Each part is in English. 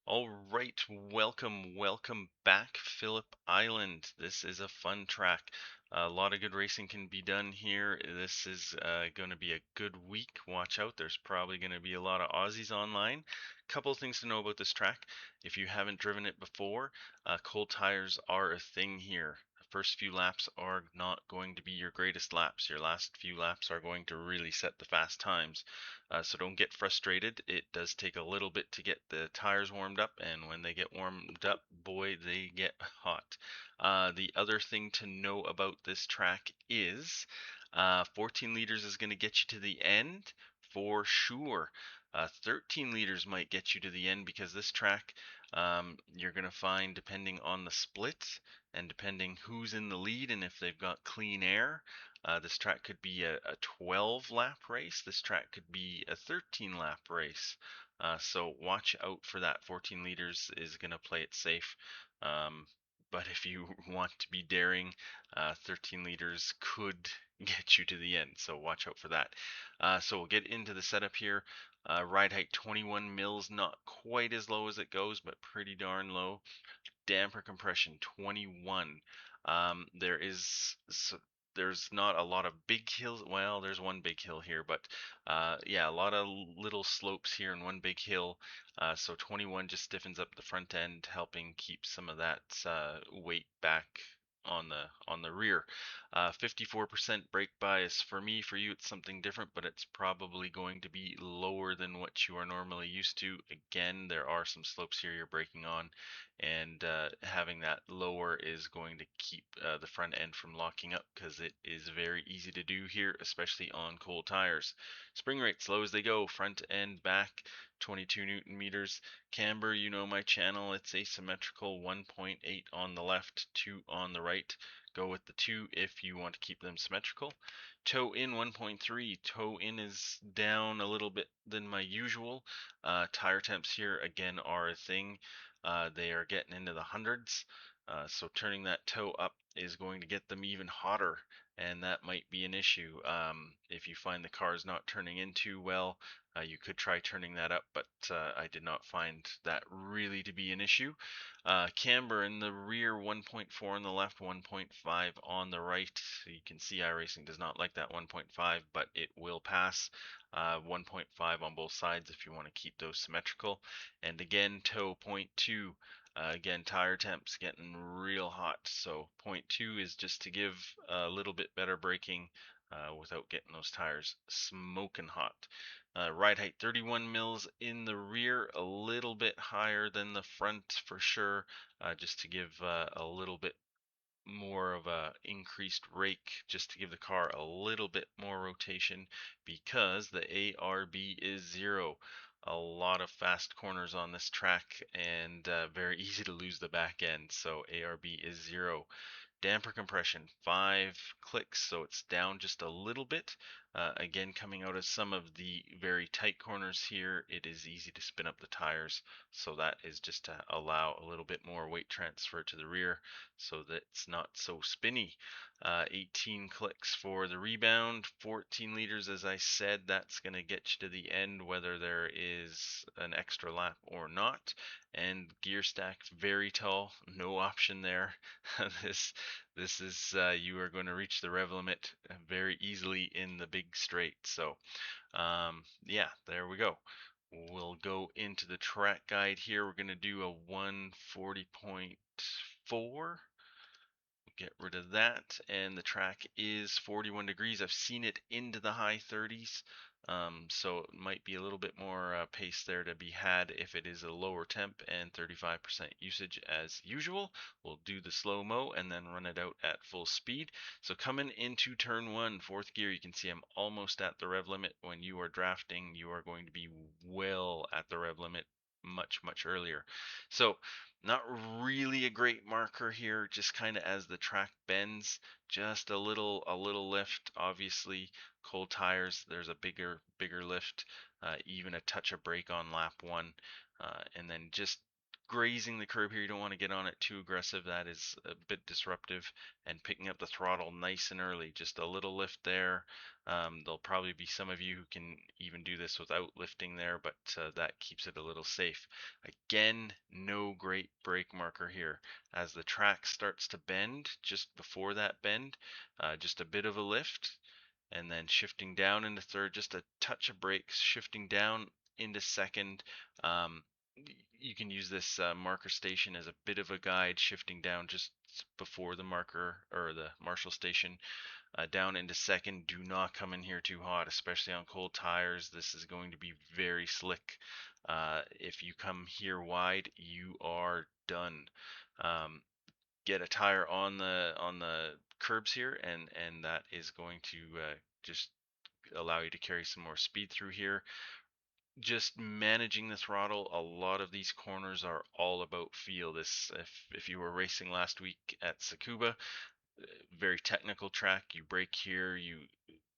All right, welcome back, Phillip Island. This is a fun track. A lot of good racing can be done here. This is going to be a good week. Watch out, there's probably going to be a lot of Aussies online. Couple of things to know about this track. If you haven't driven it before, cold tires are a thing here. The first few laps are not going to be your greatest laps. Your last few laps are going to really set the fast times. So don't get frustrated. It does take a little bit to get the tires warmed up, and when they get warmed up, boy, they get hot. The other thing to know about this track is 14 liters is going to get you to the end for sure. 13 liters might get you to the end because this track, you're going to find, depending on the split and depending who's in the lead and if they've got clean air, this track could be a 12 lap race. This track could be a 13 lap race. So watch out for that. 14 liters is going to play it safe. But if you want to be daring, 13 liters could get you to the end. So watch out for that. So we'll get into the setup here. Ride height 21 mils, not quite as low as it goes, but pretty darn low. Damper compression 21. There is there's not a lot of big hills. Well, there's one big hill here, but yeah, a lot of little slopes here and one big hill. So 21 just stiffens up the front end, helping keep some of that weight back on the rear. 54% brake bias for me. For you, it's something different, but it's probably going to be lower than what you are normally used to. Again, there are some slopes here you're braking on, and having that lower is going to keep the front end from locking up because it is very easy to do here, especially on cold tires. Spring rate slow as they go, front and back, 22 Newton meters. Camber, you know my channel, it's asymmetrical, 1.8 on the left, 2 on the right. Go with the 2 if you want to keep them symmetrical. Toe in 1.3. Toe in is down a little bit than my usual. Tire temps here again are a thing. They are getting into the hundreds. So turning that toe up is going to get them even hotter, and that might be an issue. If you find the car is not turning in too well, you could try turning that up, but I did not find that really to be an issue. Camber in the rear, 1.4 on the left, 1.5 on the right. You can see iRacing does not like that 1.5, but it will pass. 1.5 on both sides if you want to keep those symmetrical. And again, toe 0.2. Again, tire temps getting real hot, so 0.2 is just to give a little bit better braking without getting those tires smoking hot. Ride height 31 mils in the rear, a little bit higher than the front for sure, just to give a little bit more of a increased rake, just to give the car a little bit more rotation, because the ARB is 0. A lot of fast corners on this track, and very easy to lose the back end, so ARB is 0. Damper compression 5 clicks, so it's down just a little bit. Again, coming out of some of the very tight corners here, it is easy to spin up the tires, so that is just to allow a little bit more weight transfer to the rear so that it's not so spinny. 18 clicks for the rebound, 14 liters as I said. That's going to get you to the end whether there is an extra lap or not. And gear stack very tall, no option there. this this is you are going to reach the rev limit very easily in the big straight. So yeah, there we go. We'll go into the track guide here. We're going to do a 140.4. Get rid of that, and the track is 41 degrees. I've seen it into the high 30s, so it might be a little bit more pace there to be had if it is a lower temp and 35% usage as usual. We'll do the slow-mo and then run it out at full speed. So coming into turn 1, fourth gear, you can see I'm almost at the rev limit. When you are drafting, you are going to be well at the rev limit much earlier. So not really a great marker here, just kind of as the track bends, just a little lift. Obviously, cold tires, there's a bigger lift, even a touch of brake on lap 1, and then just grazing the curb here. You don't want to get on it too aggressive. That is a bit disruptive. And picking up the throttle nice and early, just a little lift there. There'll probably be some of you who can even do this without lifting there, but that keeps it a little safe. Again, no great brake marker here. As the track starts to bend, just before that bend, just a bit of a lift, and then shifting down into third, just a touch of brakes, shifting down into second. Um, you can use this marker station as a bit of a guide, shifting down just before the marker or the marshal station, down into second. Do not come in here too hot, especially on cold tires. This is going to be very slick. If you come here wide, you are done. Um, get a tire on the curbs here, and that is going to just allow you to carry some more speed through here. Just managing the throttle. A lot of these corners are all about feel. This, if you were racing last week at Tsukuba, very technical track. You brake here, you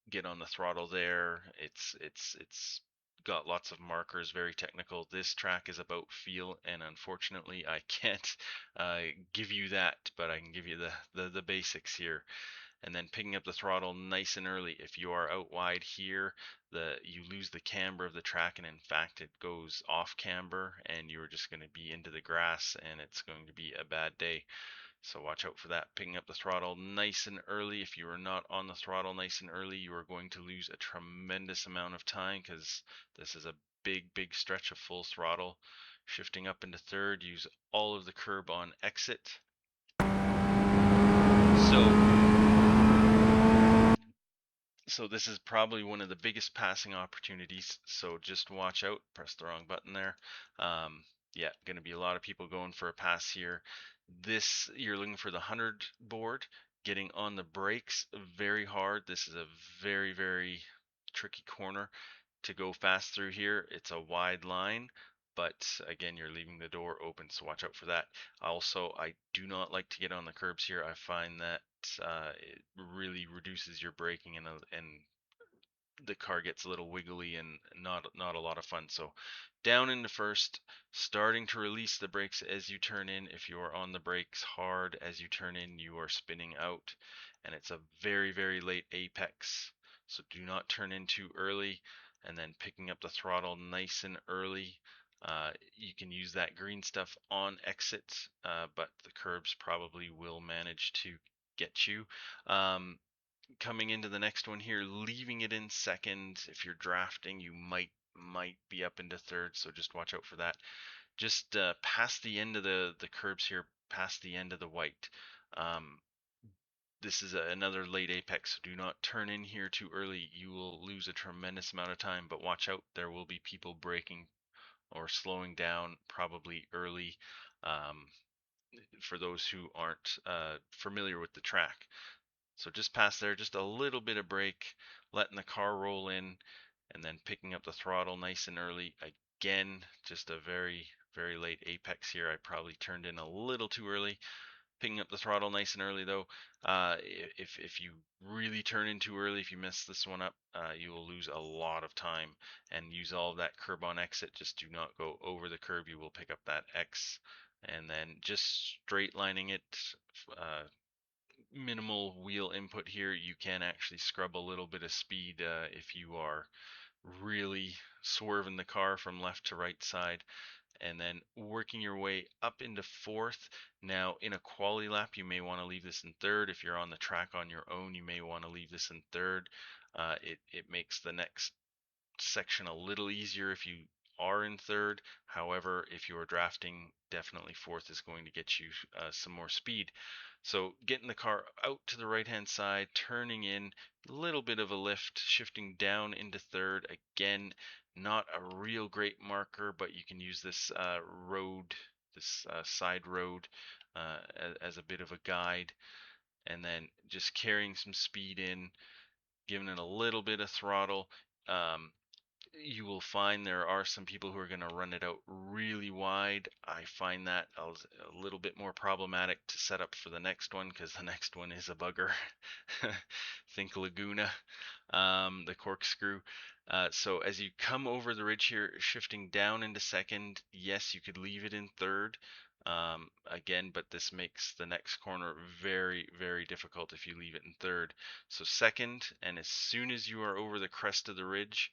get on the throttle there. It's got lots of markers, very technical. This track is about feel, and unfortunately, I can't give you that, but I can give you the basics here. And then picking up the throttle nice and early. If you are out wide here, you lose the camber of the track, and in fact, it goes off camber, and you're just going to be into the grass, and it's going to be a bad day. So watch out for that. Picking up the throttle nice and early. If you are not on the throttle nice and early, you are going to lose a tremendous amount of time, because this is a big stretch of full throttle. Shifting up into third, use all of the curb on exit. So this is probably one of the biggest passing opportunities, so just watch out. Press the wrong button there. Yeah, going to be a lot of people going for a pass here. This, you're looking for the 100 board, getting on the brakes very hard. This is a very tricky corner to go fast through here. It's a wide line, but again, you're leaving the door open, so watch out for that. Also, I do not like to get on the curbs here. I find that it really reduces your braking, and the car gets a little wiggly and not a lot of fun. So down into first, starting to release the brakes as you turn in. If you are on the brakes hard as you turn in, you are spinning out, and it's a very late apex. So do not turn in too early, and then picking up the throttle nice and early. You can use that green stuff on exit, but the curbs probably will manage to get you. Coming into the next one here, leaving it in second. If you're drafting, you might be up into third, so just watch out for that. Just past the end of the curbs here, past the end of the white. This is another late apex, so do not turn in here too early. You will lose a tremendous amount of time, but watch out. There will be people braking or slowing down probably early, um, for those who aren't familiar with the track. So just past there, just a little bit of brake, letting the car roll in, and then picking up the throttle nice and early. Again, just a very late apex here. I probably turned in a little too early. Picking up the throttle nice and early though. If you really turn in too early, if you mess this one up, you will lose a lot of time, and use all of that curb on exit. Just do not go over the curb. You will pick up that X, and then just straight lining it. Uh, Minimal wheel input here. You can actually scrub a little bit of speed if you are really swerving the car from left to right side, and then working your way up into fourth. Now in a quali lap, you may want to leave this in third. If you're on the track on your own, you may want to leave this in third. It makes the next section a little easier if you are in third. However, if you're drafting, definitely fourth is going to get you some more speed. So getting the car out to the right hand side, turning in, a little bit of a lift, shifting down into third. Again, not a real great marker, but you can use this side road as a bit of a guide, and then just carrying some speed in, giving it a little bit of throttle. Um, you will find there are some people who are going to run it out really wide. I find that a little bit more problematic to set up for the next one because the next one is a bugger. Think Laguna, the corkscrew. So as you come over the ridge here, shifting down into second, yes, you could leave it in third. Again, but this makes the next corner very, very difficult if you leave it in third. So second, and as soon as you are over the crest of the ridge,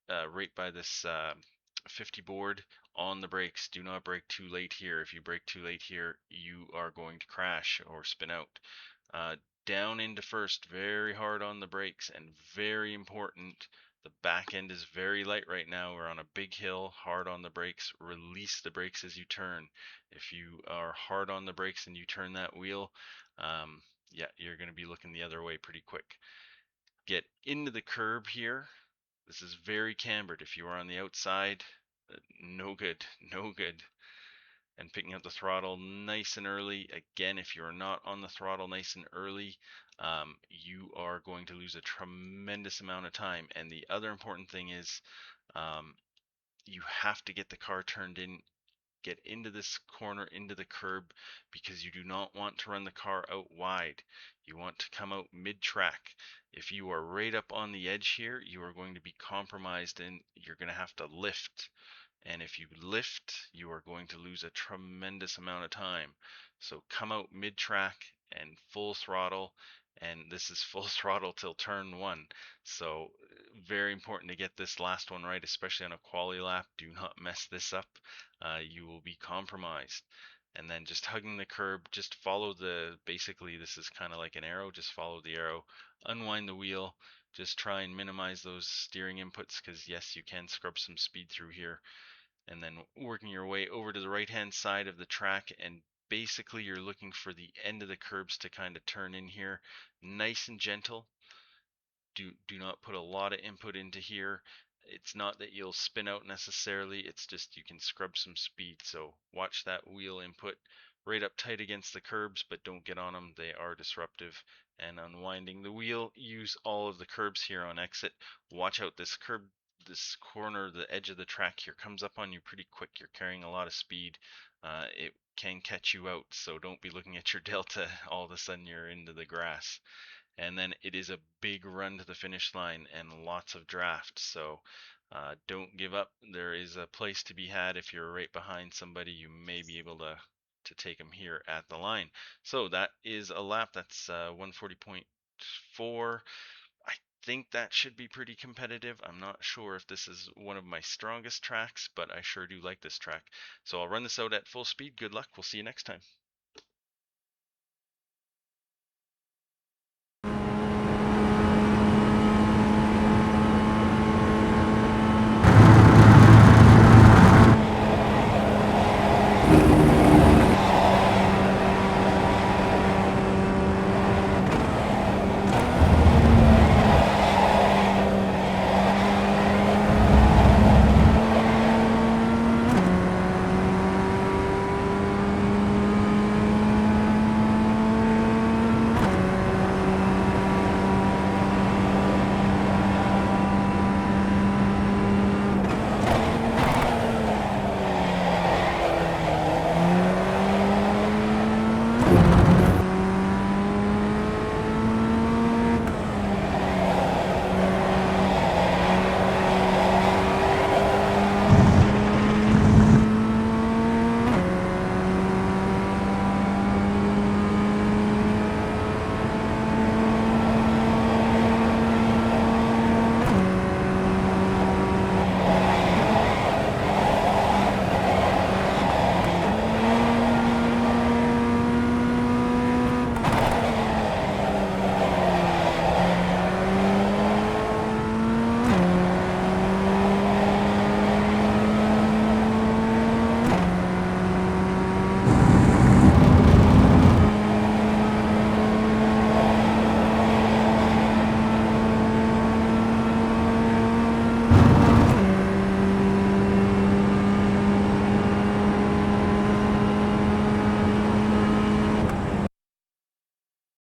right by this 50 board, on the brakes. Do not brake too late here. If you brake too late here, you are going to crash or spin out. Uh, Down into first, very hard on the brakes, and very important. The back end is very light right now. We're on a big hill, hard on the brakes. Release the brakes as you turn. If you are hard on the brakes and you turn that wheel, yeah, you're going to be looking the other way pretty quick. Get into the curb here. This is very cambered. If you are on the outside, no good, no good. And picking up the throttle nice and early. Again, if you're not on the throttle nice and early, you are going to lose a tremendous amount of time. And the other important thing is you have to get the car turned in, get into this corner, into the curb, because you do not want to run the car out wide. You want to come out mid-track. If you are right up on the edge here, you are going to be compromised and you're going to have to lift. And if you lift, you are going to lose a tremendous amount of time. So come out mid-track and full throttle, and this is full throttle till turn one. So very important to get this last one right, especially on a quali lap. Do not mess this up. You will be compromised. And then just hugging the curb, just follow basically this is kind of like an arrow, just follow the arrow, unwind the wheel, just try and minimize those steering inputs because yes, you can scrub some speed through here. And then working your way over to the right hand side of the track, and basically you're looking for the end of the curbs to kind of turn in here, nice and gentle. Do not put a lot of input into here. It's not that you'll spin out necessarily, it's just you can scrub some speed. So watch that wheel input right up tight against the curbs, but don't get on them, they are disruptive. And unwinding the wheel, use all of the curbs here on exit. Watch out, this curb, this corner, the edge of the track here comes up on you pretty quick. You're carrying a lot of speed. It can catch you out, so don't be looking at your delta all of a sudden you're into the grass. And then it is a big run to the finish line and lots of draft. So don't give up. There is a place to be had. If you're right behind somebody, you may be able to take them here at the line. So that is a lap. That's 140.4. I think that should be pretty competitive. I'm not sure if this is one of my strongest tracks, but I sure do like this track. So I'll run this out at full speed. Good luck. We'll see you next time.